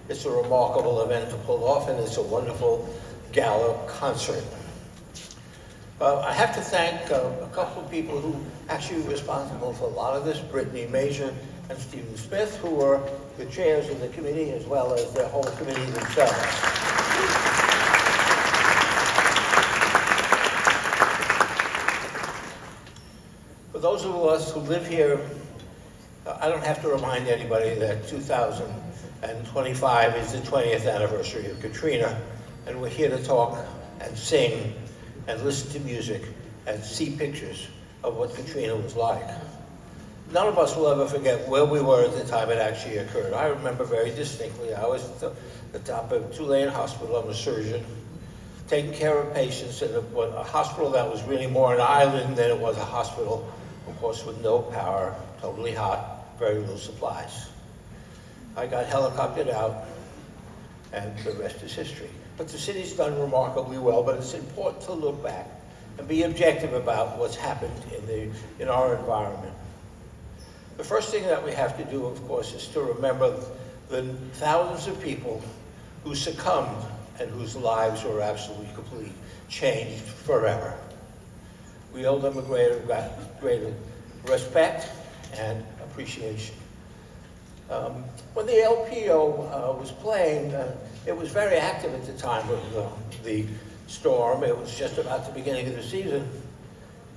It's a remarkable event to pull off, and it's a wonderful gala concert. I have to thank a couple of people who actually were responsible for a lot of this, Brittany Major and Stephen Smith, who were the chairs of the committee as well as the whole committee themselves. For those of us who live here, I don't have to remind anybody that 2025 is the 20th anniversary of Katrina, and we're here to talk and sing and listen to music and see pictures of what Katrina was like. None of us will ever forget where we were at the time it actually occurred. I remember very distinctly, I was at the top of Tulane Hospital. I'm a surgeon, taking care of patients in a hospital that was really more an island than it was a hospital, of course, with no power, totally hot, very little supplies. I got helicoptered out, and the rest is history. But the city's done remarkably well, but it's important to look back and be objective about what's happened in our environment. The first thing that we have to do, of course, is to remember the thousands of people who succumbed and whose lives were absolutely, completely changed forever. We owe them a greater respect and appreciation. When the LPO was playing, it was very active at the time of the storm. It was just about the beginning of the season.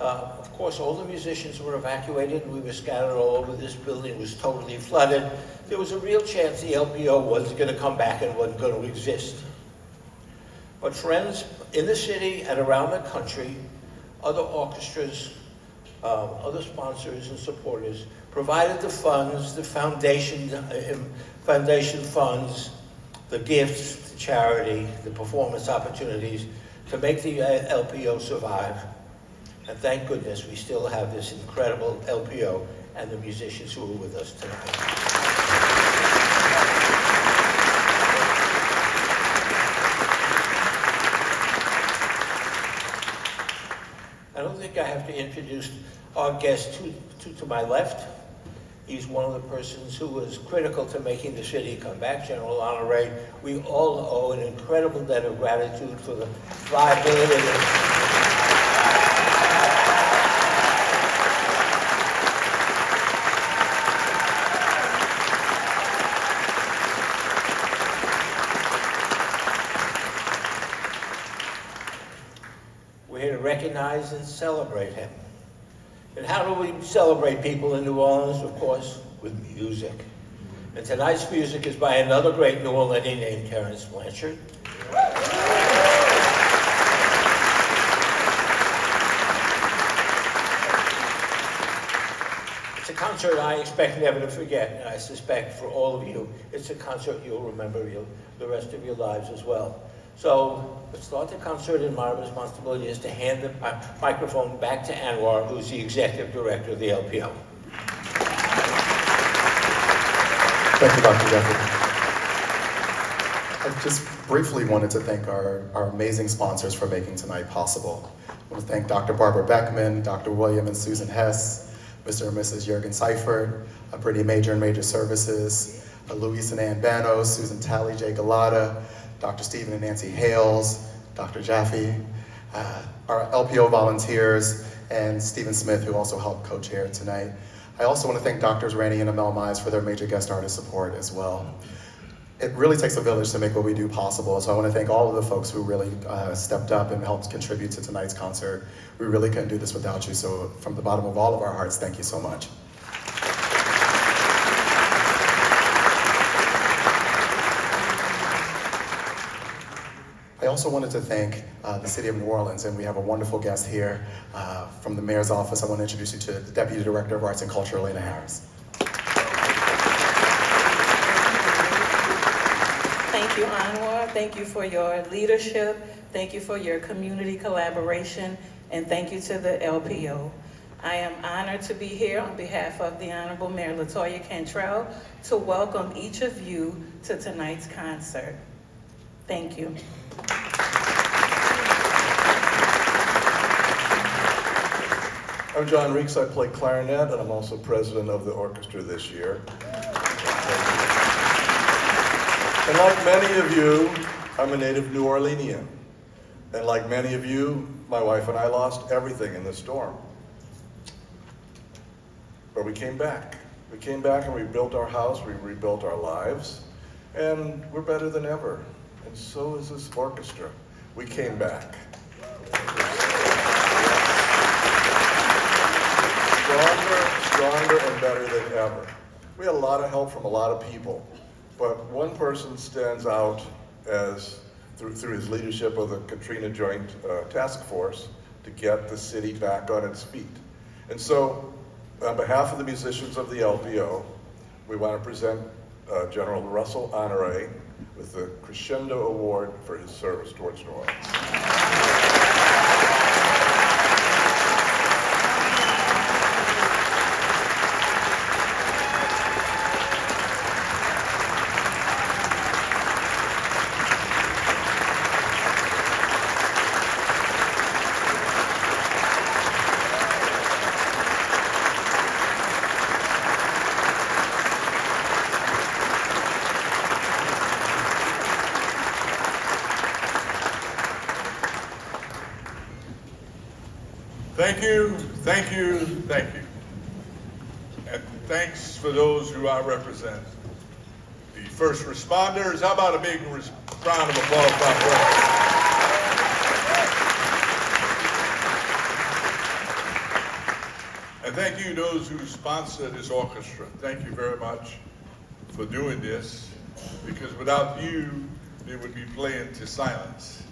Of course, all the musicians were evacuated, and we were scattered all over this building. It was totally flooded. There was a real chance the LPO wasn't going to come back and wasn't going to exist. But friends in the city and around the country, other orchestras, other sponsors and supporters provided the funds, the foundation funds, the gifts, the charity, the performance opportunities to make the LPO survive. And thank goodness we still have this incredible LPO and the musicians who are with us tonight. I don't think I have to introduce our guest to my left. He's one of the persons who was critical to making the city come back, General Honore. We all owe an incredible debt of gratitude for the viability. We're here to recognize and celebrate him. And how do we celebrate people in New Orleans? Of course, with music. And tonight's music is by another great New Orleanian named Terence Blanchard. It's a concert I expect never to forget, and I suspect for all of you, it's a concert you'll remember the rest of your lives as well. So let's start the concert, and my responsibility is to hand the microphone back to Anwar, who's the executive director of the LPO. Thank you, Dr. Jeffrey. I just briefly wanted to thank our amazing sponsors for making tonight possible. I want to thank Dr. Barbara Beckman, Dr. William and Susan Hess, Mr. and Mrs. Jürgen Seifert, Brittany Major and Major Services, Luis and Ann Banos, Susan Talley, Jay Galata, Dr. Stephen and Nancy Hales, Dr. Jaffe, our LPO volunteers, and Stephen Smith, who also helped co-chair tonight. I also want to thank Drs. Randy and Amel Mize for their major guest artist support as well. It really takes a village to make what we do possible, so I want to thank all of the folks who really stepped up and helped contribute to tonight's concert. We really couldn't do this without you, so from the bottom of all of our hearts, thank you so much. I also wanted to thank the City of New Orleans, and we have a wonderful guest here from the Mayor's Office. I want to introduce you to the Deputy Director of Arts and Culture, Elena Harris. Thank you, Anwar. Thank you for your leadership. Thank you for your community collaboration, and thank you to the LPO. I am honored to be here on behalf of the Honorable Mayor LaToya Cantrell to welcome each of you to tonight's concert. Thank you. I'm John Reeks. I play clarinet, and I'm also president of the orchestra this year. And like many of you, I'm a native New Orleanian. And like many of you, my wife and I lost everything in the storm. But we came back. We came back and we built our house, we rebuilt our lives, and we're better than ever. And so is this orchestra. We came back. Stronger and better than ever. We had a lot of help from a lot of people, but one person stands out as through his leadership of the Katrina Joint Task Force to get the city back on its feet. And so, on behalf of the musicians of the LPO, we want to present General Russell Honore with the Crescendo Award for his service towards New Orleans. Thank you, thank you, thank you. And thanks for those who I represent. The first responders, how about a big round of applause for our brothers? And thank you those who sponsor this orchestra. Thank you very much for doing this, because without you, they would be playing to silence.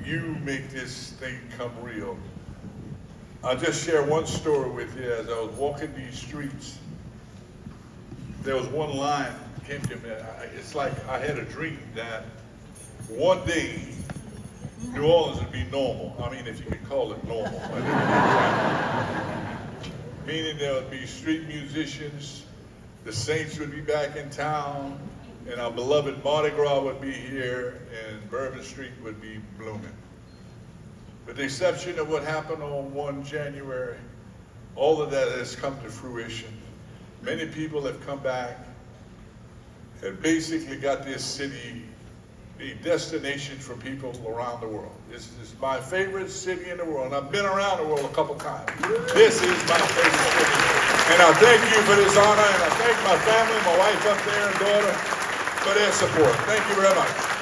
You make this thing come real. I'll just share one story with you. As I was walking these streets, there was one line that came to me. It's like I had a dream that one day New Orleans would be normal. I mean, if you could call it normal. Meaning there would be street musicians, the Saints would be back in town, and our beloved Mardi Gras would be here, and Bourbon Street would be blooming. With the exception of what happened on 1 January, all of that has come to fruition. Many people have come back and basically got this city a destination for people around the world. This is my favorite city in the world, and I've been around the world a couple times. This is my favorite city. And I thank you for this honor, and I thank my family, my wife up there and daughter, for their support. Thank you very much.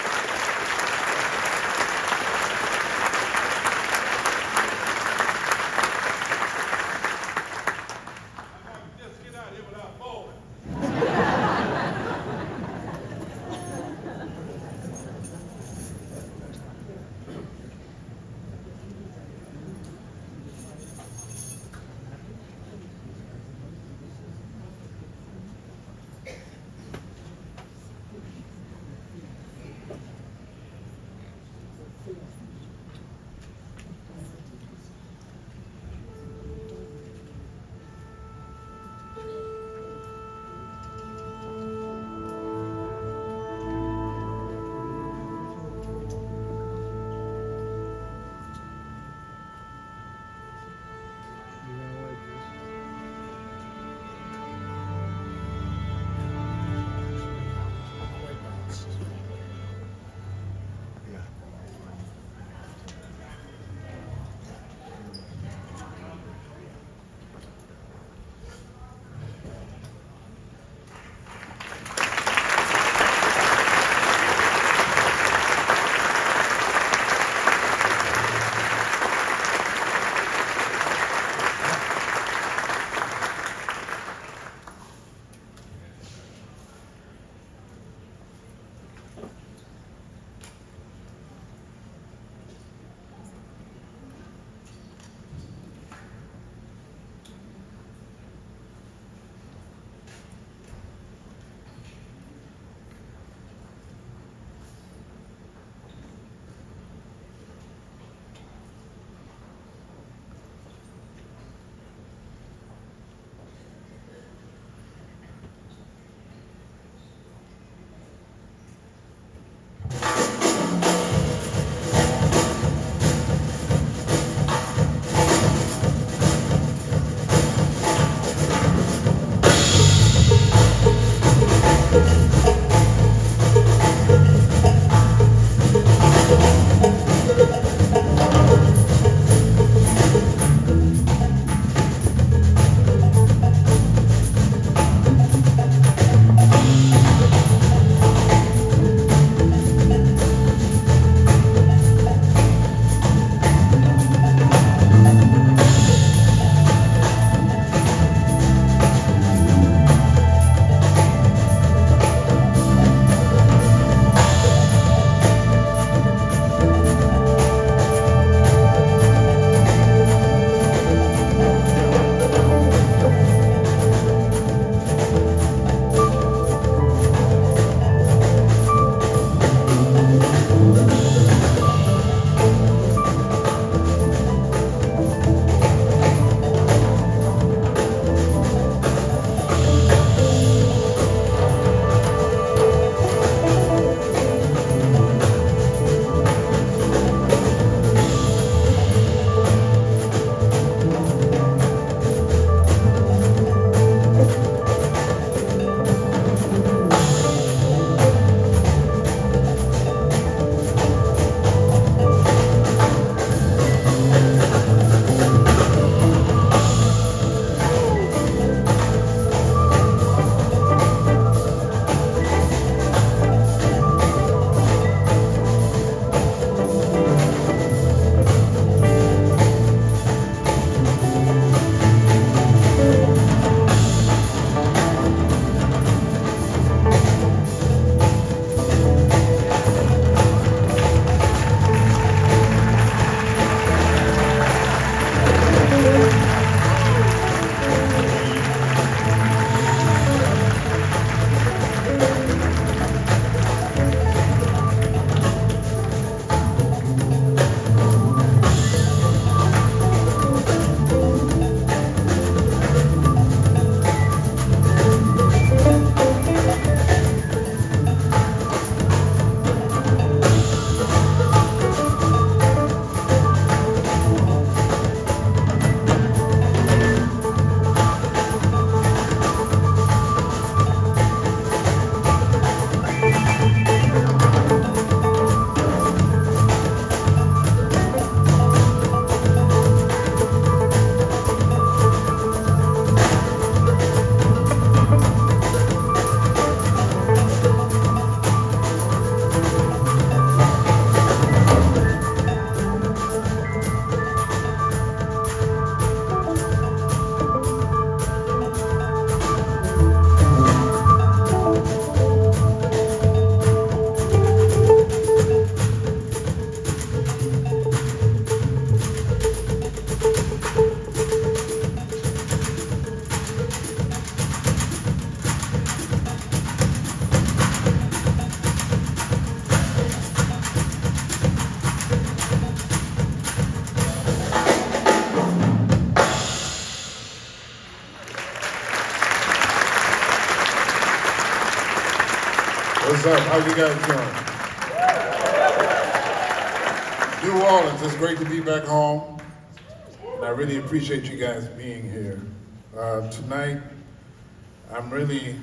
What's up? How you guys doing? New Orleans, it's great to be back home. And I really appreciate you guys being here. Tonight, I'm really,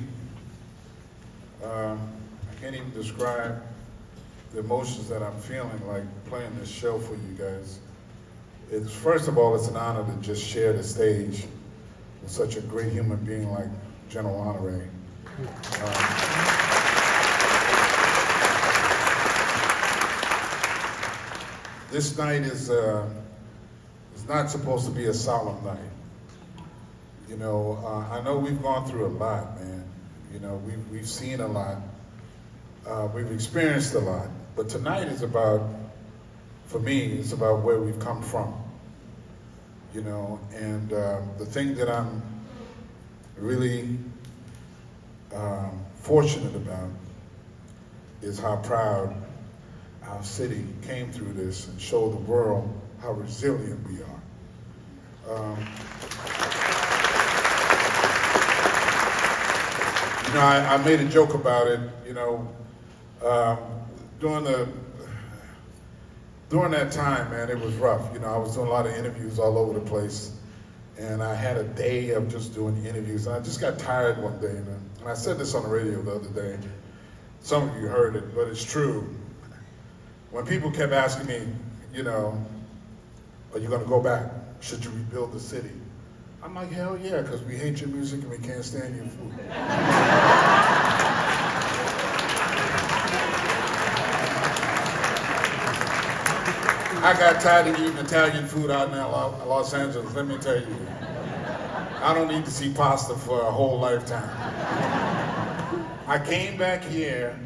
I can't even describe the emotions that I'm feeling like playing this show for you guys. It's, first of all, it's an honor to just share the stage with such a great human being like General Honore. This night is not supposed to be a solemn night. You know, I know we've gone through a lot, man. You know, we've seen a lot. We've experienced a lot. But tonight is about, for me, it's about where we've come from. You know, and the thing that I'm really fortunate about is how proud our city came through this and showed the world how resilient we are. You know, I made a joke about it, you know, during that time, man, it was rough. You know, I was doing a lot of interviews all over the place, and I had a day of just doing interviews, and I just got tired one day, and I said this on the radio the other day. Some of you heard it, but it's true. When people kept asking me, you know, are you gonna go back? Should you rebuild the city? I'm like, hell yeah, because we hate your music and we can't stand your food. I got tired of eating Italian food out in Los Angeles, let me tell you. I don't need to see pasta for a whole lifetime. I came back here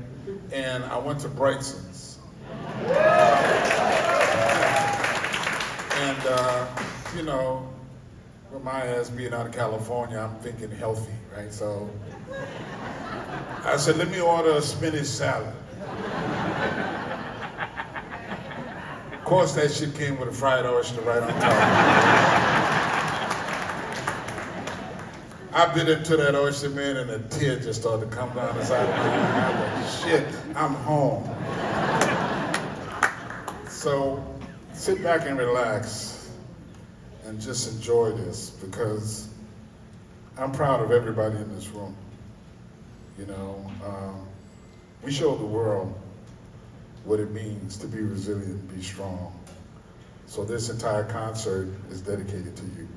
and I went to Brightson's. And, you know, with my ass being out of California, I'm thinking healthy, right? So I said, let me order a spinach salad. Of course, that shit came with a fried oyster right on top. I bit into that oyster, man, and a tear just started to come down the side of my eye. I was like, shit, I'm home. So sit back and relax and just enjoy this, because I'm proud of everybody in this room. You know, we showed the world what it means to be resilient, be strong. So this entire concert is dedicated to you.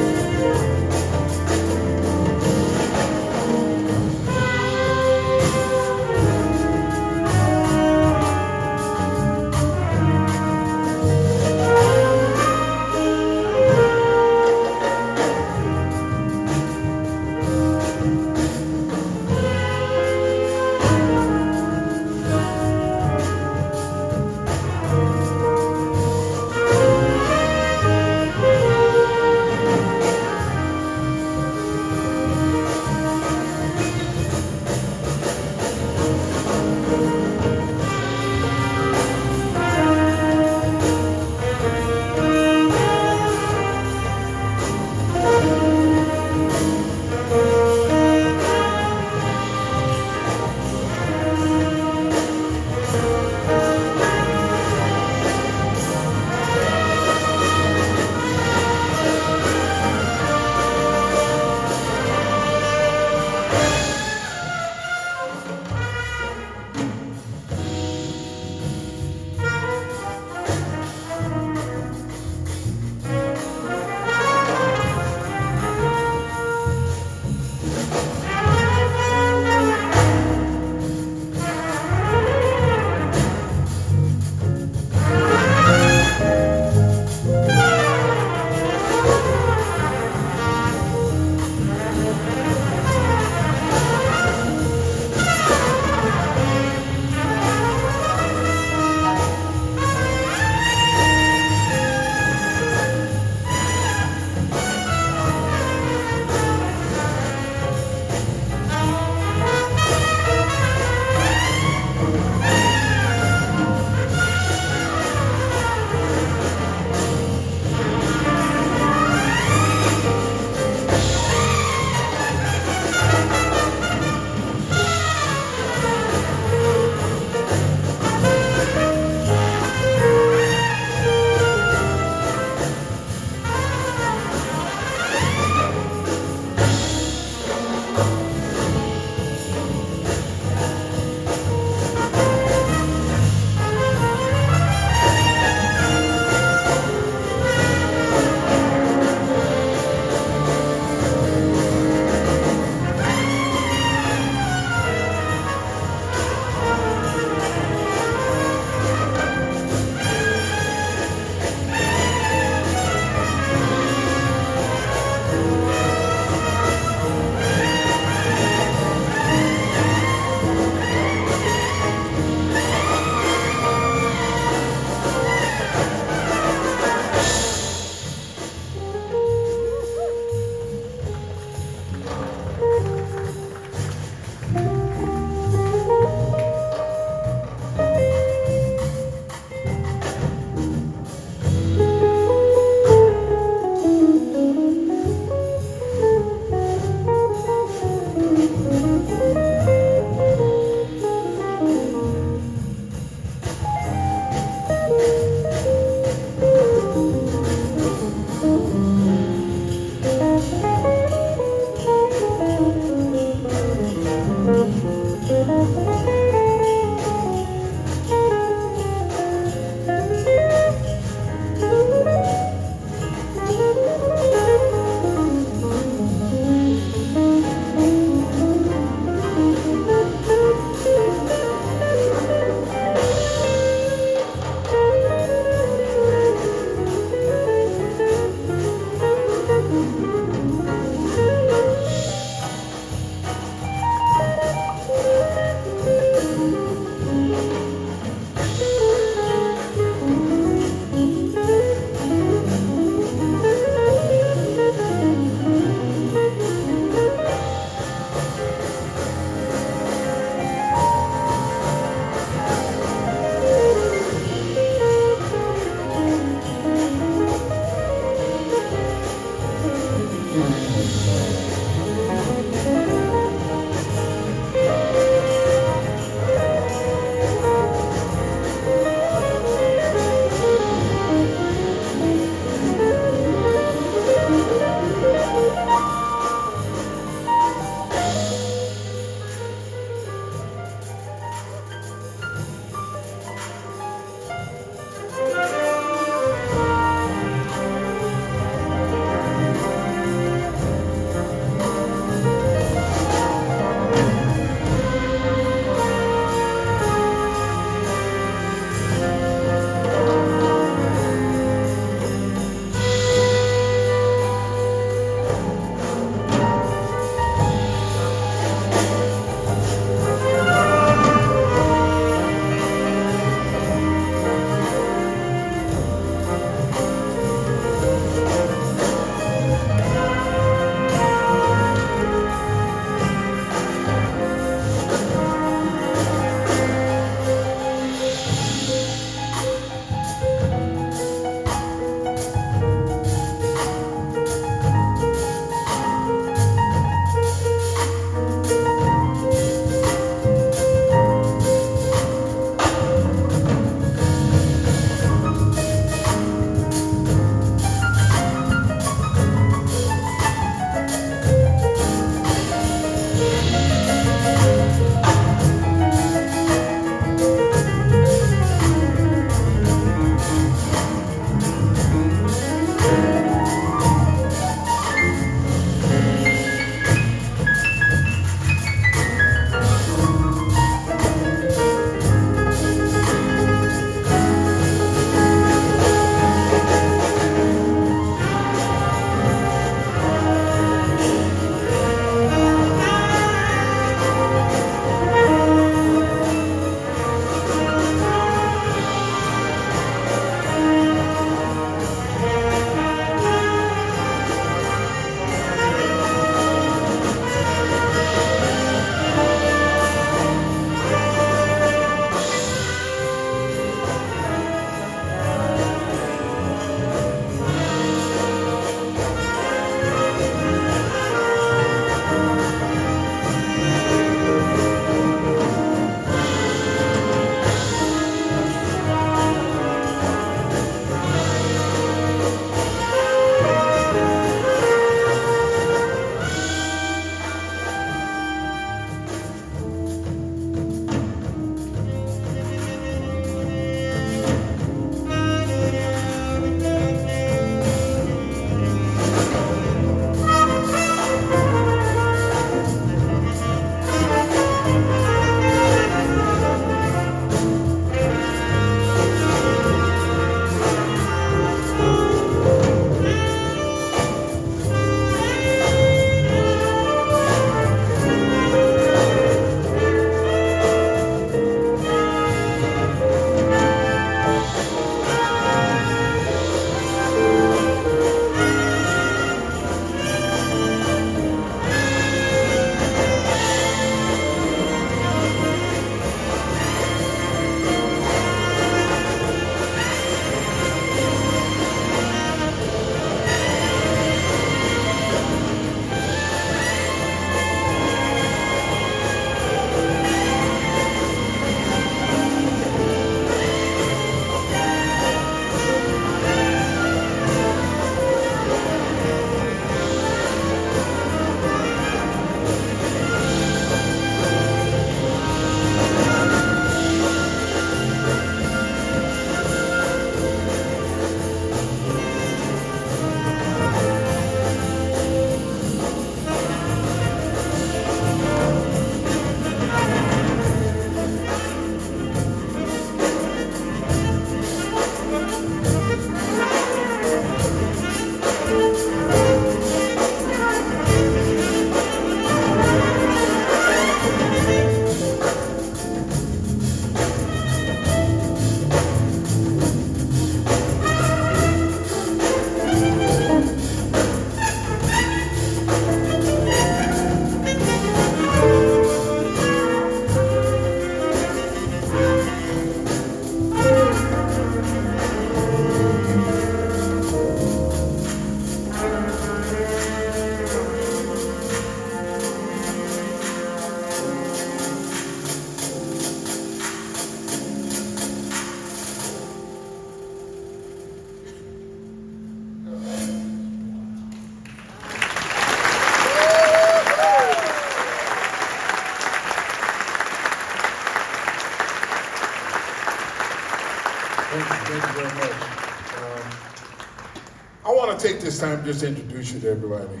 I want to take this time just to introduce you to everybody.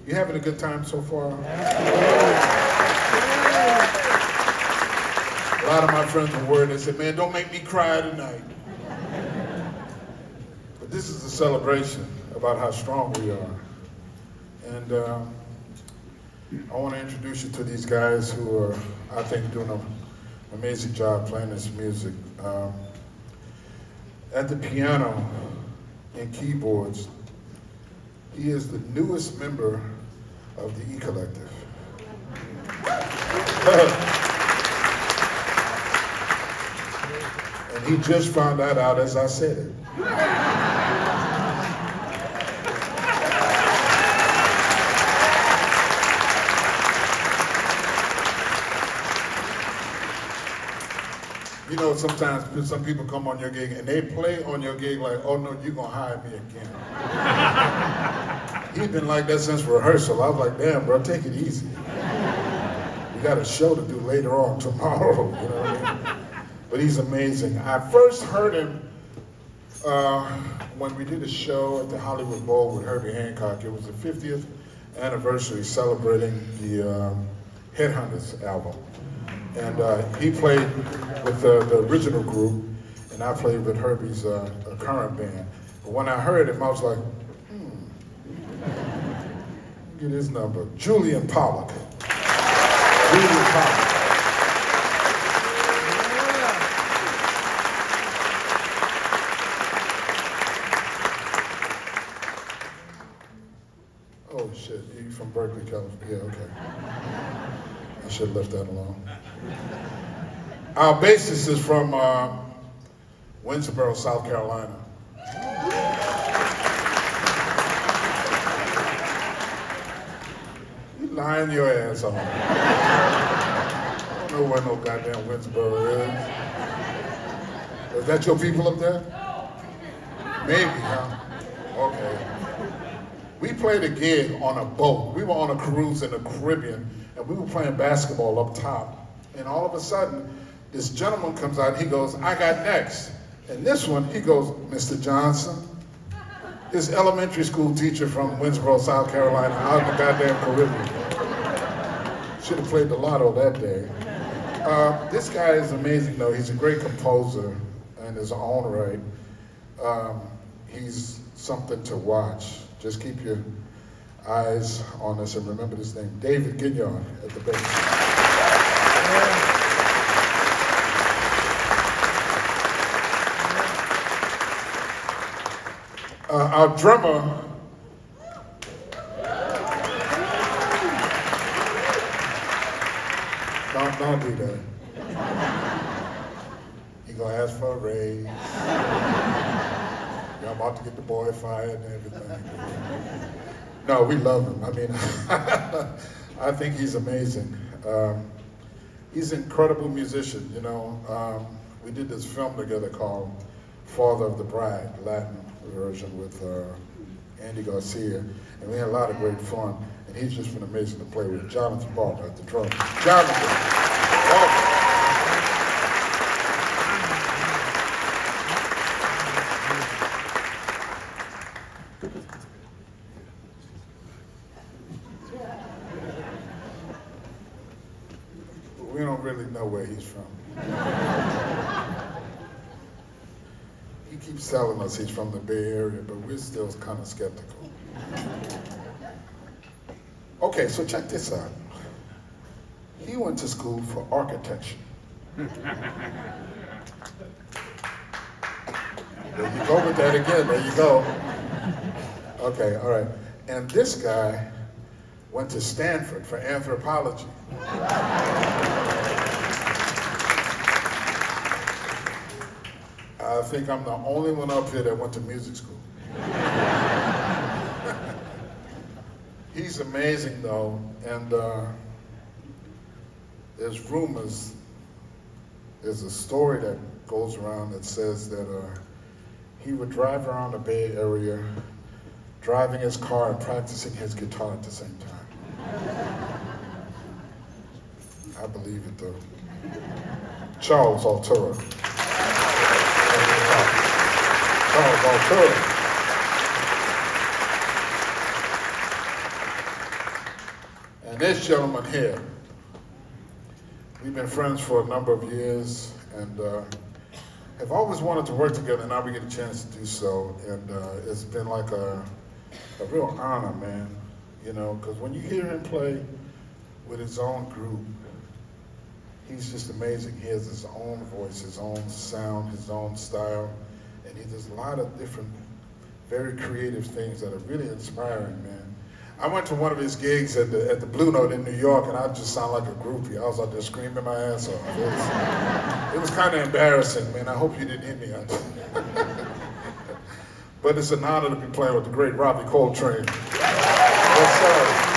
You having a good time so far? A lot of my friends were worried. They said, man, don't make me cry tonight. But this is a celebration about how strong we are. And I want to introduce you to these guys who are, I think, doing an amazing job playing this music. At the piano and keyboards, he is the newest member of the E Collective. And he just found that out as I said it. You know, sometimes some people come on your gig and they play on your gig like, oh no, you're gonna hire me again. He's been like that since rehearsal. I was like, damn, bro, take it easy. We got a show to do later on tomorrow, you know what I mean? But he's amazing. I first heard him when we did a show at the Hollywood Bowl with Herbie Hancock. It was the 50th anniversary celebrating the Headhunters album. And he played with the original group, and I played with Herbie's current band. But when I heard him, I was like, get his number. Julian Pollock. Julian Pollock. Oh shit, you from Berkeley, California? Yeah, okay. I should have left that alone. Our bassist is from Winterboro, South Carolina. You lying your ass off. I don't know where no goddamn Winterboro is. Is that your people up there? Maybe, huh? Okay. We played a gig on a boat. We were on a cruise in the Caribbean, and we were playing basketball up top. And all of a sudden, this gentleman comes out, he goes, I got next. And this one, he goes, Mr. Johnson, this elementary school teacher from Winterboro, South Carolina, out in the goddamn Caribbean. Should have played the lotto that day. This guy is amazing, though. He's a great composer in his own right. He's something to watch. Just keep your eyes on this and remember this name, David Guignard at the bass. Our drummer, don't do that. He gonna ask for a raise. I'm about to get the boy fired and everything. No, we love him. I mean, I think he's amazing. He's an incredible musician, you know. We did this film together called Father of the Bride, Latin version with Andy Garcia, and we had a lot of great fun, and he's just been amazing to play with. Jonathan Barber at the drums. Jonathan Barber. We don't really know where he's from. He keeps telling us he's from the Bay Area, but we're still kind of skeptical. Okay, so check this out. He went to school for architecture. There you go with that again, there you go. Okay, all right. And this guy went to Stanford for anthropology. I think I'm the only one up here that went to music school. He's amazing though, and there's rumors, there's a story that goes around that says that he would drive around the Bay Area, driving his car and practicing his guitar at the same time. I believe it though. Charles Altura. Charles Altura. this gentleman here, we've been friends for a number of years and have always wanted to work together, and now we get a chance to do so. And it's been like a real honor, man, you know, because when you hear him play with his own group, he's just amazing. He has his own voice, his own sound, his own style, and he does a lot of different, very creative things that are really inspiring, man. I went to one of his gigs at the Blue Note in New York, and I just sound like a groupie. I was out there screaming my ass off. It was kind of embarrassing, man. I hope you didn't hit me out there. But it's an honor to be playing with the great Robbie Coltrane. Yes, sir.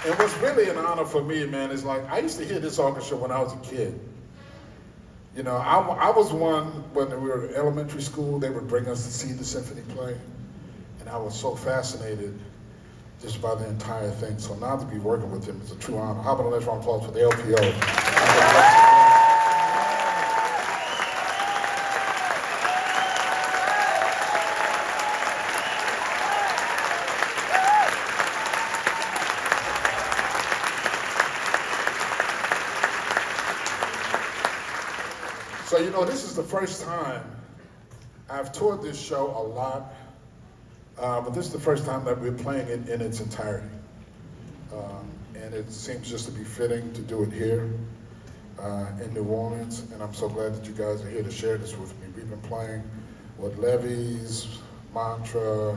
And what's really an honor for me, man, is like, I used to hear this orchestra when I was a kid. You know, I was one, when we were in elementary school, they would bring us to see the symphony play. And I was so fascinated just by the entire thing. So now to be working with him is a true honor. How about a nice round of applause for the LPO? So, you know, this is the first time I've toured this show a lot, but this is the first time that we're playing it in its entirety. And it seems just to be fitting to do it here in New Orleans, and I'm so glad that you guys are here to share this with me. We've been playing with Levy's, Mantra,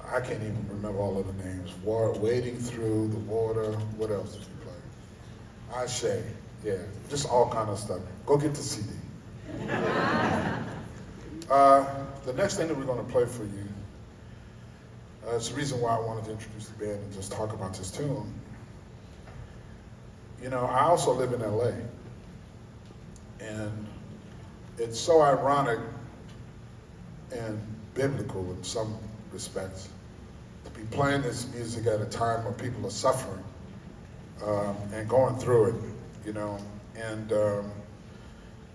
I can't even remember all of the names, Wading Through the Water, what else did we play? Ashe. Yeah, just all kind of stuff. Go get the CD. The next thing that we're going to play for you, it's the reason why I wanted to introduce the band and just talk about this tune. You know, I also live in LA, and it's so ironic and biblical in some respects to be playing this music at a time when people are suffering and going through it. You know, and the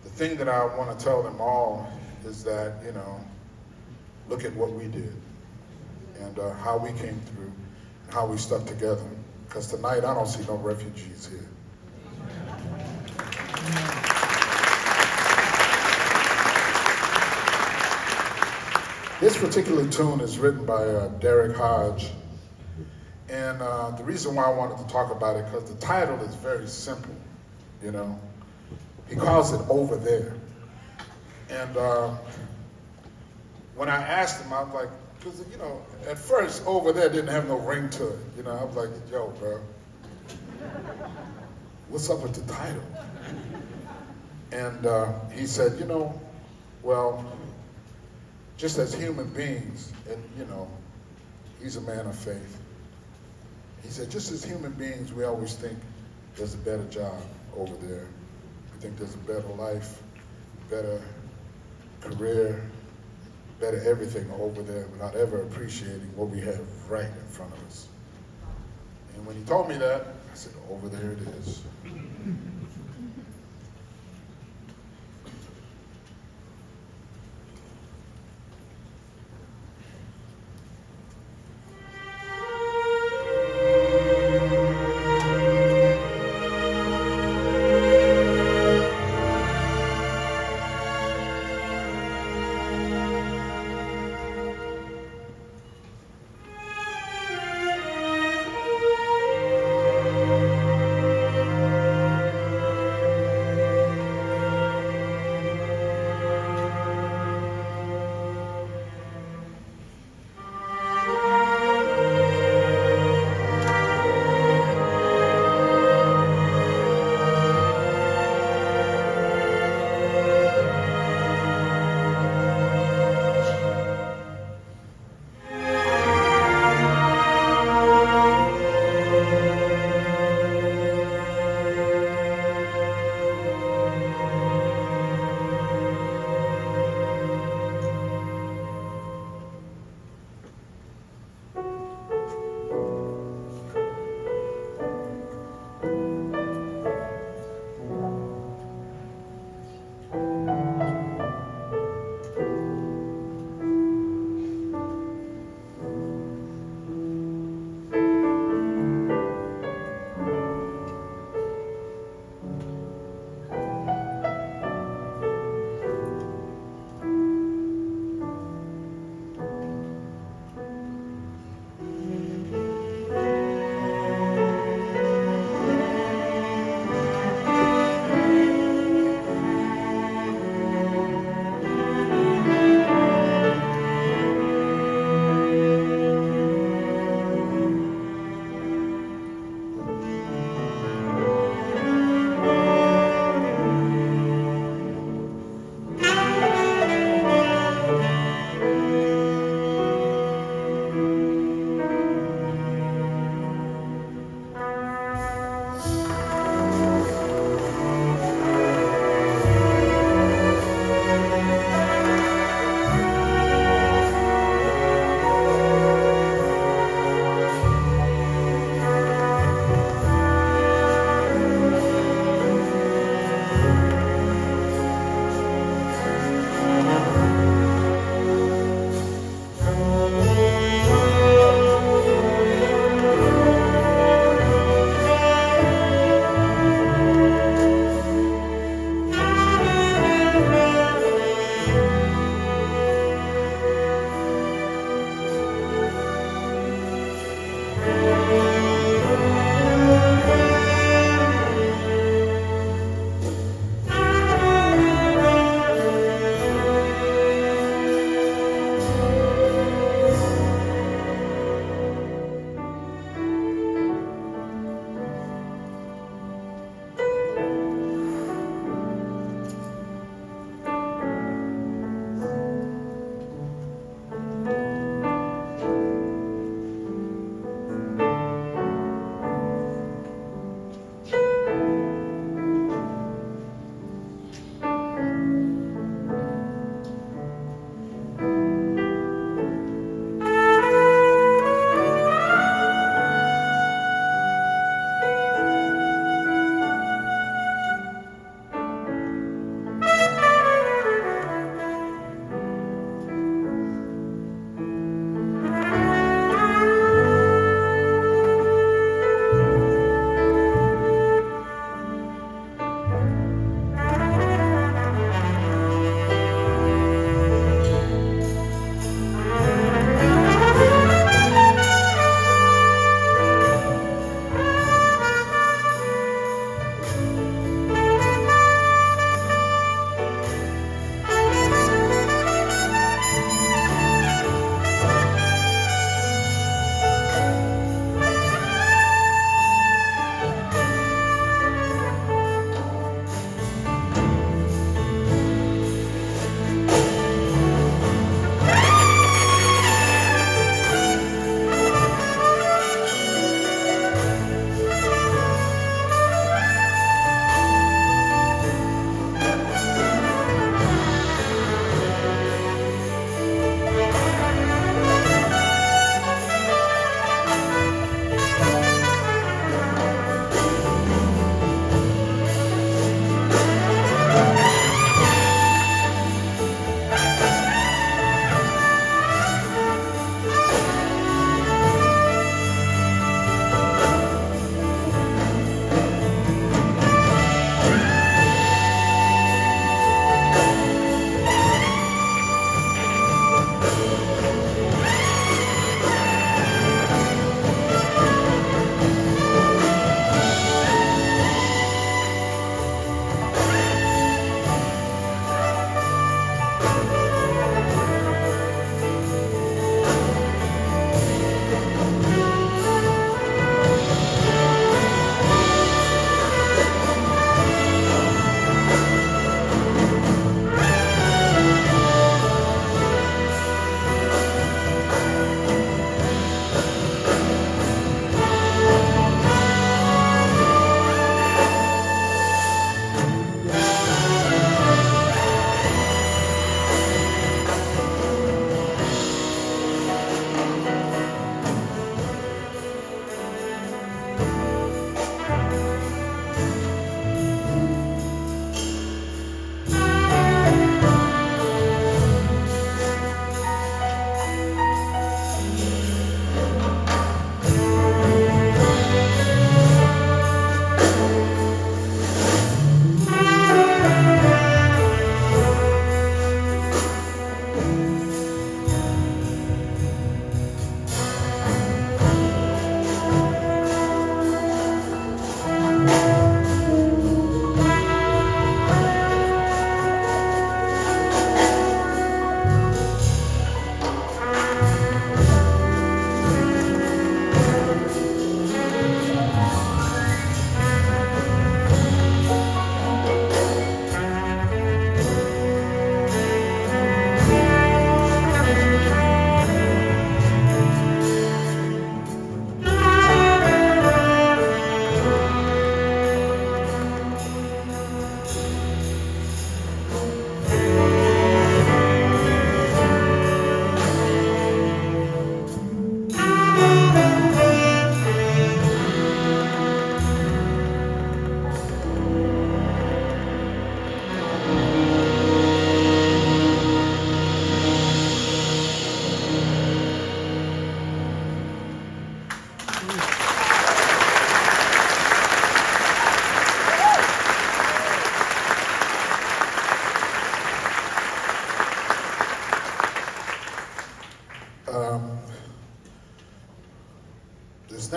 thing that I want to tell them all is that, you know, look at what we did and how we came through and how we stuck together. Because tonight I don't see no refugees here. This particular tune is written by Derek Hodge. And the reason why I wanted to talk about it, because the title is very simple. You know, he calls it Over There. And when I asked him, I was like, because, you know, at first, Over There didn't have no ring to it. You know, I was like, yo, bro, what's up with the title? And he said, you know, well, just as human beings, and, you know, he's a man of faith. He said, just as human beings, we always think there's a better job over there. We think there's a better life, better career, better everything over there without ever appreciating what we have right in front of us. And when he told me that, I said, over there it is.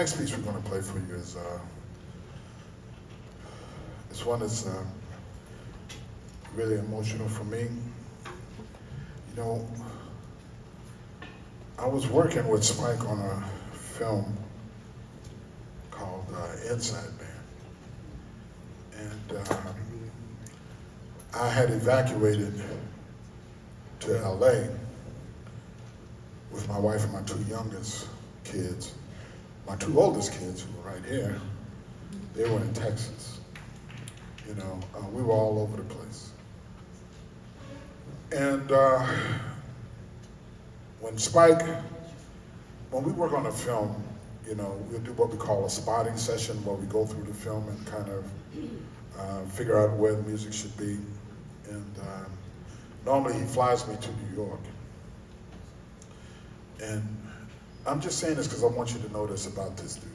next piece we're going to play for you is this one is really emotional for me. You know, I was working with Spike on a film called Inside Man. And I had evacuated to LA with my wife and my two youngest kids. My two oldest kids, who were right here, they were in Texas. You know, we were all over the place. And when we work on a film, you know, we'll do what we call a spotting session, where we go through the film and kind of figure out where the music should be. And normally he flies me to New York. And I'm just saying this because I want you to know this about this dude.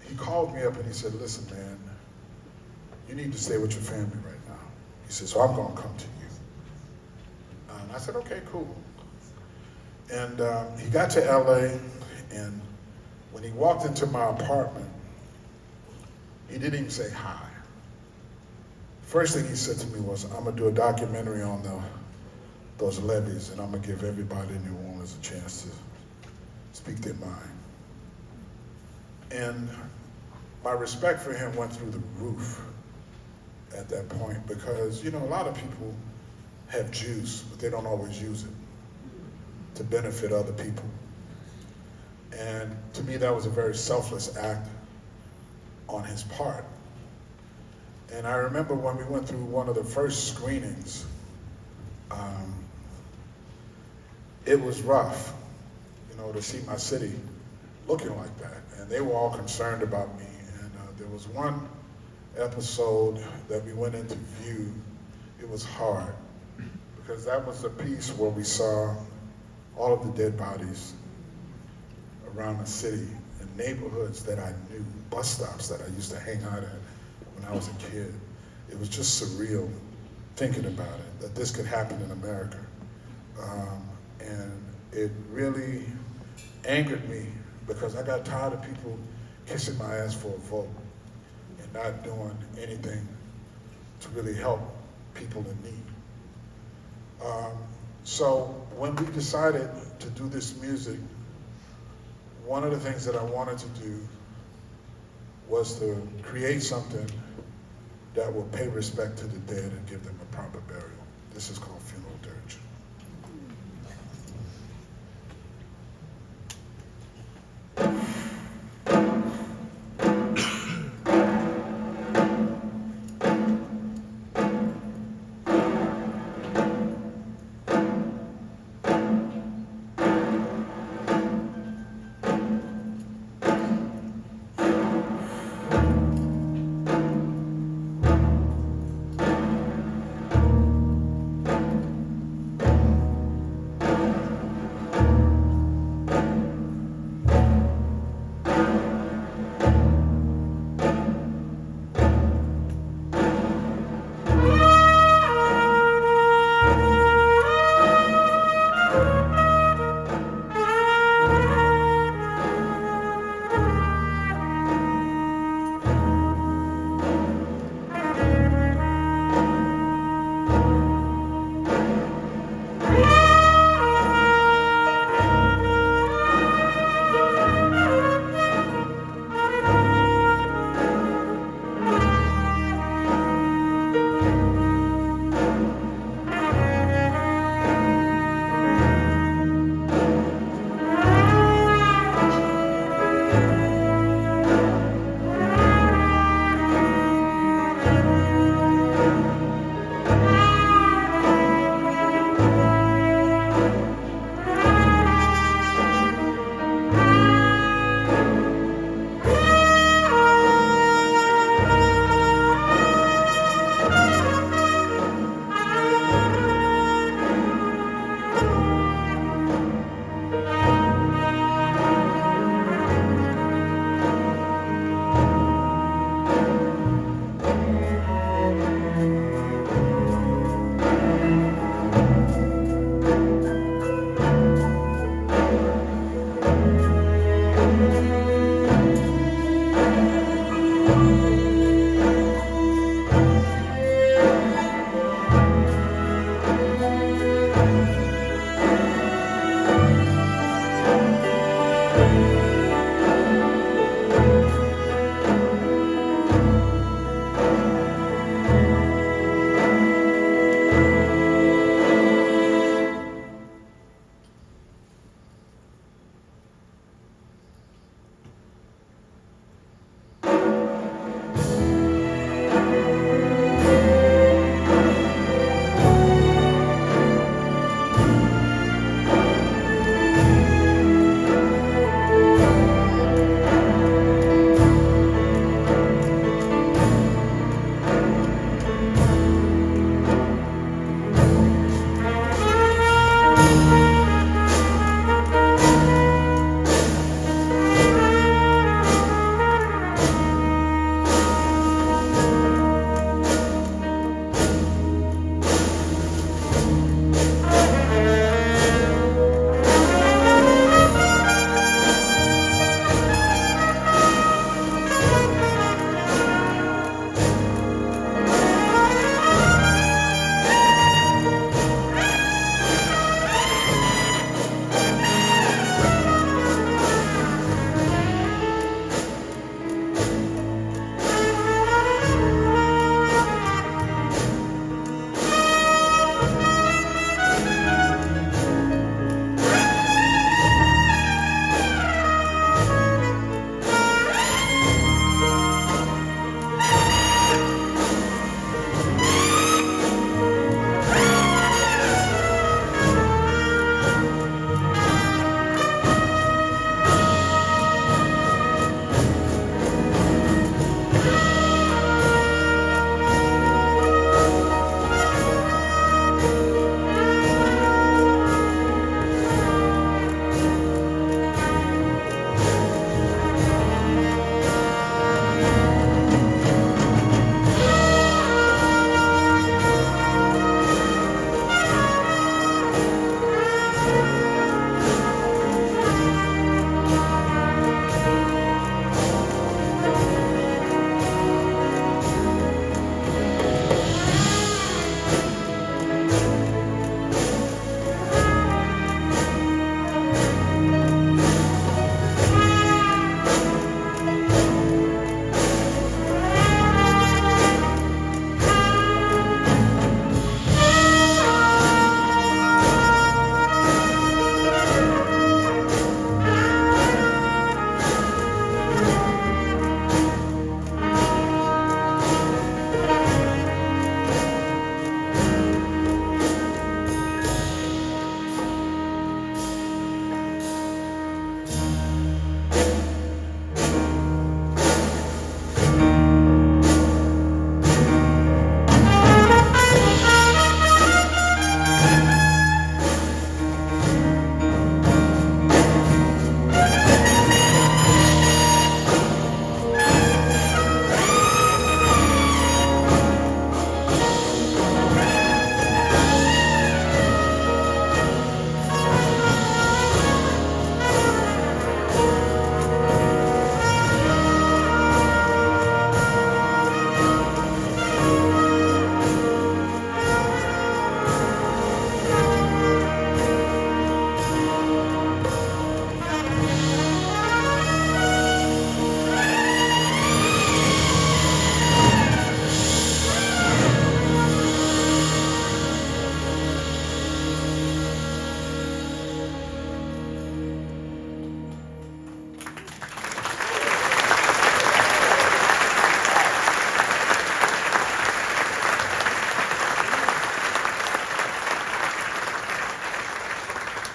He called me up and he said, listen, man, you need to stay with your family right now. He said, so I'm going to come to you. And I said, okay, cool. And he got to LA, and when he walked into my apartment, he didn't even say hi. First thing he said to me was, I'm going to do a documentary on those levees, and I'm going to give everybody in New Orleans a chance to speak their mind. And my respect for him went through the roof at that point, because, you know, a lot of people have juice, but they don't always use it to benefit other people. And to me, that was a very selfless act on his part. And I remember when we went through one of the first screenings, it was rough, you know, to see my city looking like that. And they were all concerned about me. And there was one episode that we went into view. It was hard, because that was the piece where we saw all of the dead bodies around the city in neighborhoods that I knew, bus stops that I used to hang out at when I was a kid. It was just surreal thinking about it, that this could happen in America. And it really angered me, because I got tired of people kissing my ass for a vote and not doing anything to really help people in need. So when we decided to do this music, one of the things that I wanted to do was to create something that will pay respect to the dead and give them a proper burial. This is called Funeral Dirge.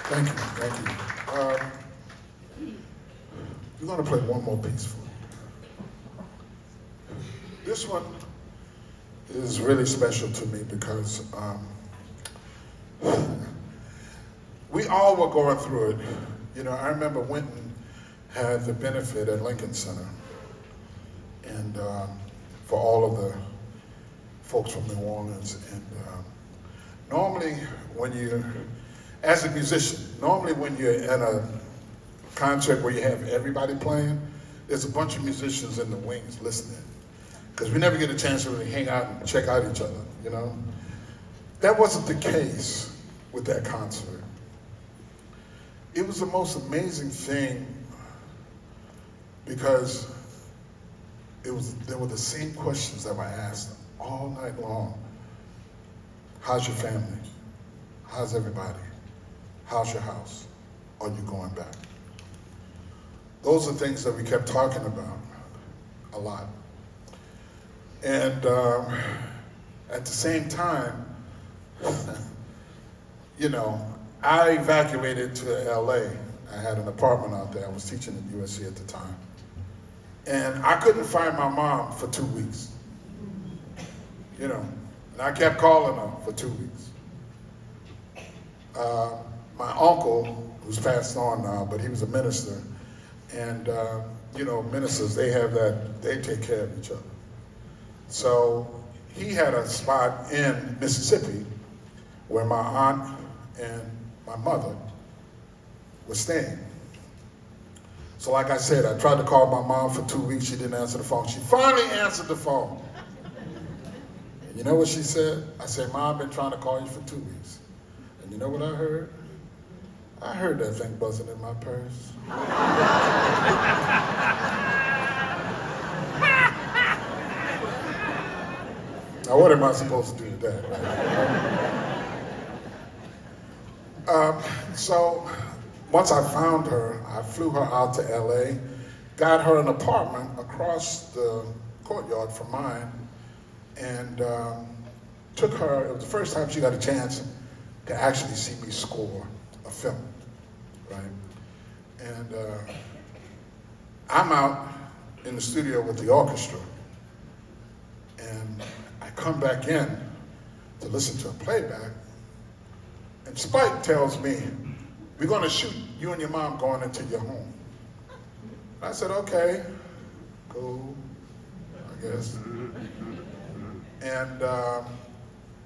Thank you, thank you. We're gonna play one more piece for you. This one is really special to me because we all were going through it. You know, I remember Winton had the benefit at Lincoln Center, and for all of the folks from New Orleans. And normally when you're, as a musician, normally when you're in a concert where you have everybody playing, there's a bunch of musicians in the wings listening. Because we never get a chance to really hang out and check out each other, you know? That wasn't the case with that concert. It was the most amazing thing because there were the same questions that were asked all night long. How's your family? How's everybody? How's your house? Are you going back? Those are things that we kept talking about a lot. And at the same time, you know, I evacuated to LA. I had an apartment out there. I was teaching at USC at the time. And I couldn't find my mom for 2 weeks. You know, and I kept calling her for 2 weeks. My uncle, who's passed on now, but he was a minister, and you know, ministers, they take care of each other. So he had a spot in Mississippi where my aunt and my mother were staying. So like I said, I tried to call my mom for 2 weeks. She didn't answer the phone. She finally answered the phone. And you know what she said? I said, Mom, I've been trying to call you for 2 weeks. And you know what I heard? I heard that thing buzzing in my purse. Now, what am I supposed to do with that, right? So, once I found her, I flew her out to LA, got her an apartment across the courtyard from mine, and took her. It was the first time she got a chance to actually see me score a film, right? And I'm out in the studio with the orchestra, and I come back in to listen to a playback, and Spike tells me, we're going to shoot you and your mom going into your home. I said, okay, cool, I guess. And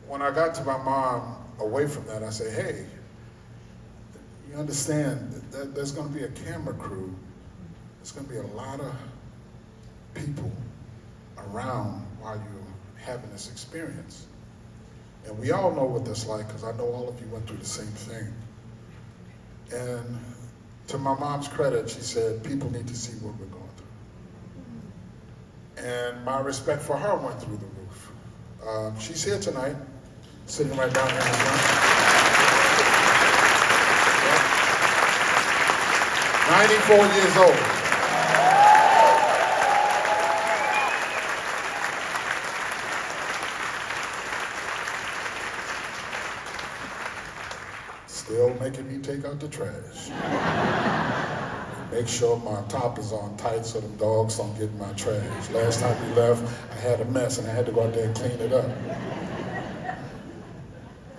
when I got to my mom away from that, I said, hey, you understand that there's going to be a camera crew. There's going to be a lot of people around while you're having this experience. And we all know what that's like, because I know all of you went through the same thing. And to my mom's credit, she said, people need to see what we're going through. And my respect for her went through the roof. She's here tonight, sitting right down here in the front. 94 years old. Still making me take out the trash. Make sure my top is on tight so them dogs don't get in my trash. Last time we left, I had a mess and I had to go out there and clean it up.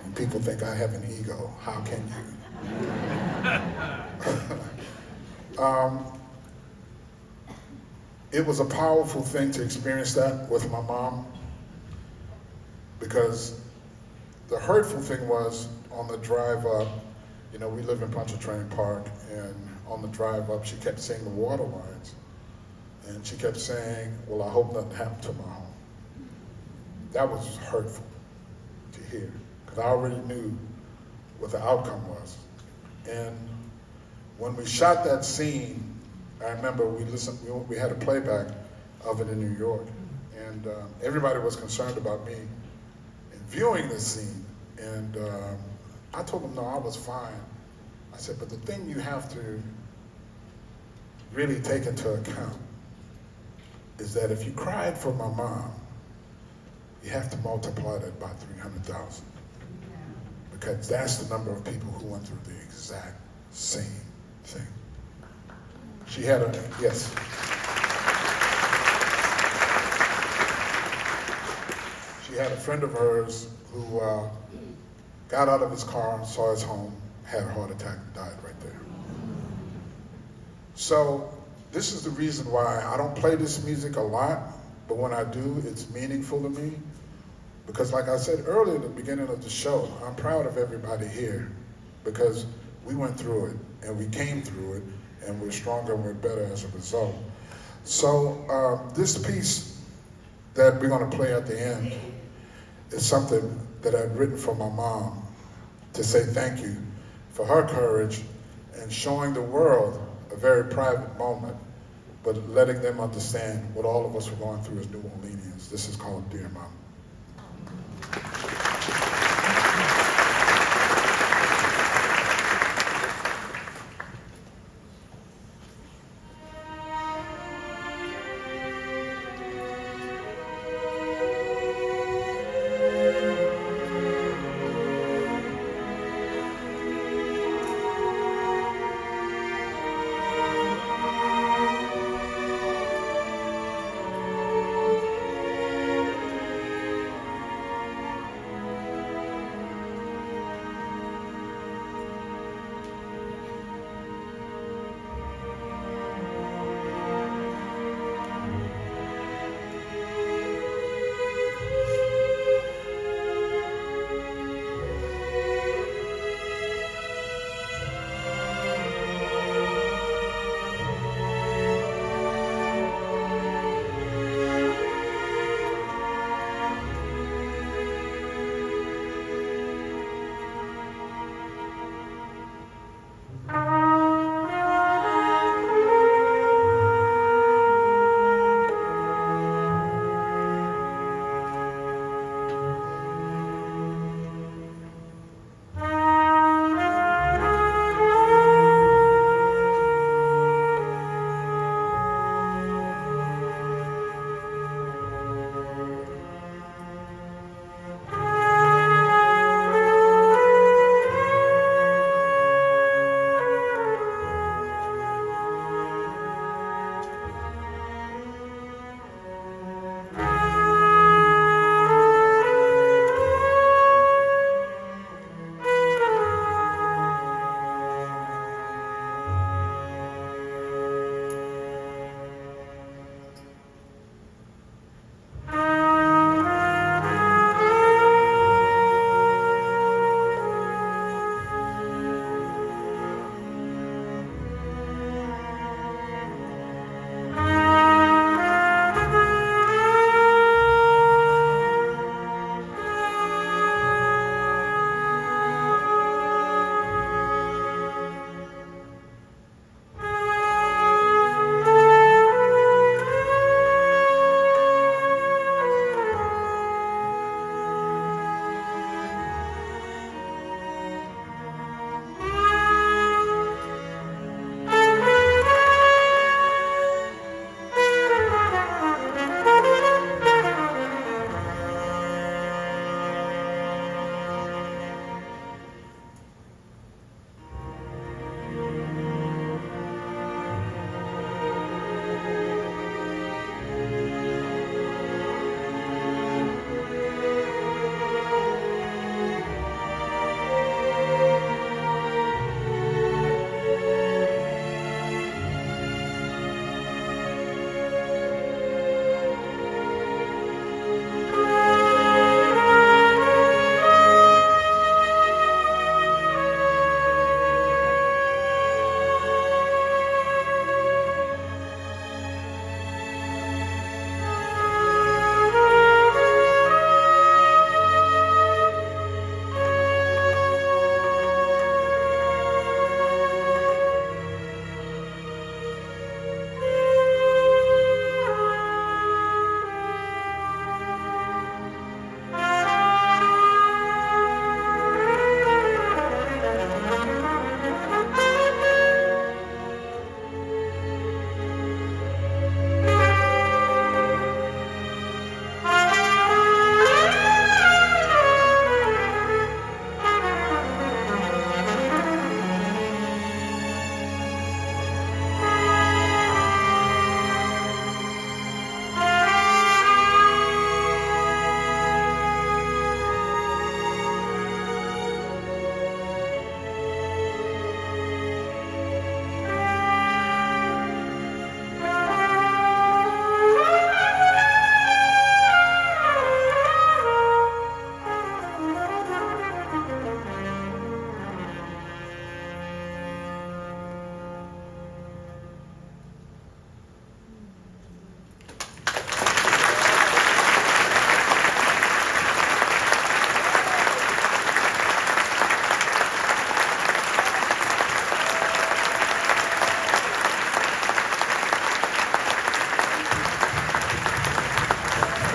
And people think I have an ego. How can you? It was a powerful thing to experience that with my mom, because the hurtful thing was on the drive up, you know, we live in Pontchartrain Park, and on the drive up, she kept saying the water lines. And she kept saying, well, I hope nothing happened to my home. That was hurtful to hear, because I already knew what the outcome was. And when we shot that scene, I remember we had a playback of it in New York, and everybody was concerned about me in viewing this scene. And I told them, no, I was fine. I said, but the thing you have to really take into account is that if you cried for my mom, you have to multiply that by 300,000. Because that's the number of people who went through the exact same thing. She had a, yes. She had a friend of hers who got out of his car, saw his home, had a heart attack, and died right there. So this is the reason why I don't play this music a lot, but when I do, it's meaningful to me. Because like I said earlier at the beginning of the show, I'm proud of everybody here, because we went through it, and we came through it, and we're stronger and we're better as a result. So this piece that we're going to play at the end is something that I'd written for my mom to say thank you for her courage and showing the world a very private moment, but letting them understand what all of us were going through as New Orleanians. This is called Dear Mom.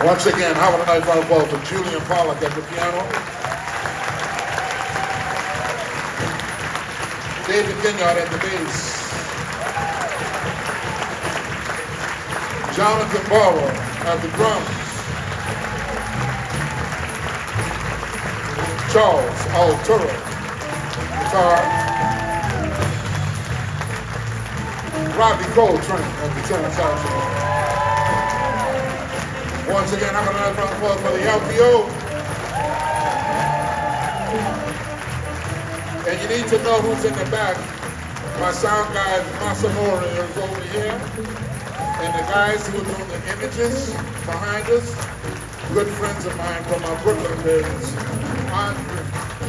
Once again, how about a nice round of applause for Julian Pollock at the piano. David Ginyard at the bass. Jonathan Barrow at the drums. Charles Alturo, guitar. Robbie Coltrane at the tenor saxophone. Once again, I'm going to round of applause for the LPO. And you need to know who's in the back. My sound guy, Masamori, is over here. And the guys who are doing the images behind us, good friends of mine from our Brooklyn days.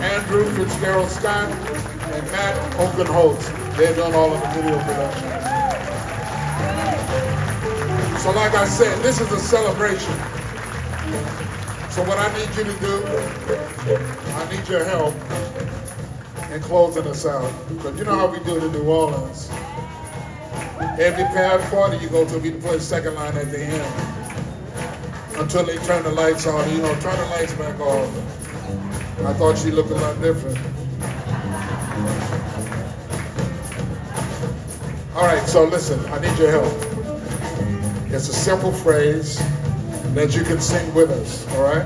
Andrew Fitzgerald Scott and Matt Oakenholtz. They're doing all of the video production. So like I said, this is a celebration. So what I need you to do, I need your help in closing us out. But you know how we do it in New Orleans. Every party you go to, we play second line at the end. Until they turn the lights on, you know, turn the lights back on. I thought she looked a lot different. All right, so listen, I need your help. It's a simple phrase that you can sing with us, all right?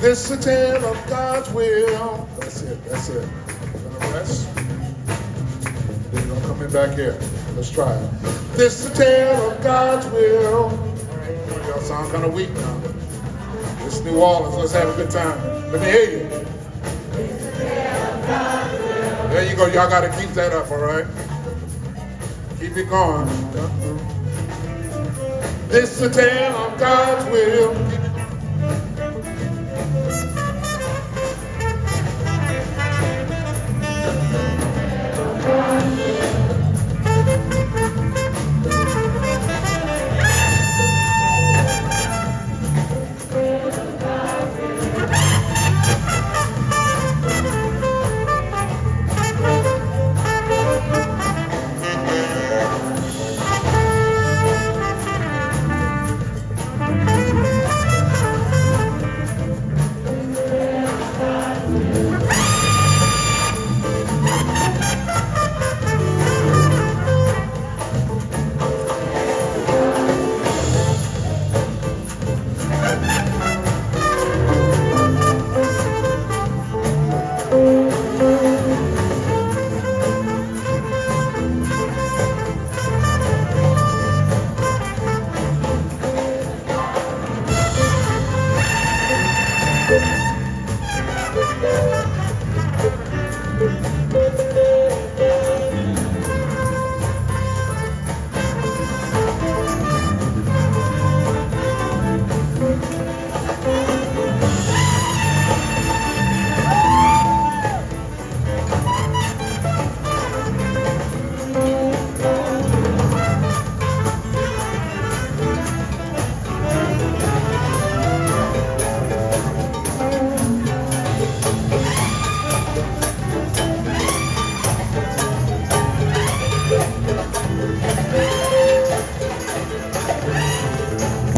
This is a tale of God's will. That's it. And the rest, then you're gonna come in back here. Let's try it. This is a tale of God's will. All right, y'all sound kind of weak now. It's New Orleans, let's have a good time. Let me hear you. There you go, y'all gotta keep that up, all right? Keep it going. This is a tale of God's will. Keep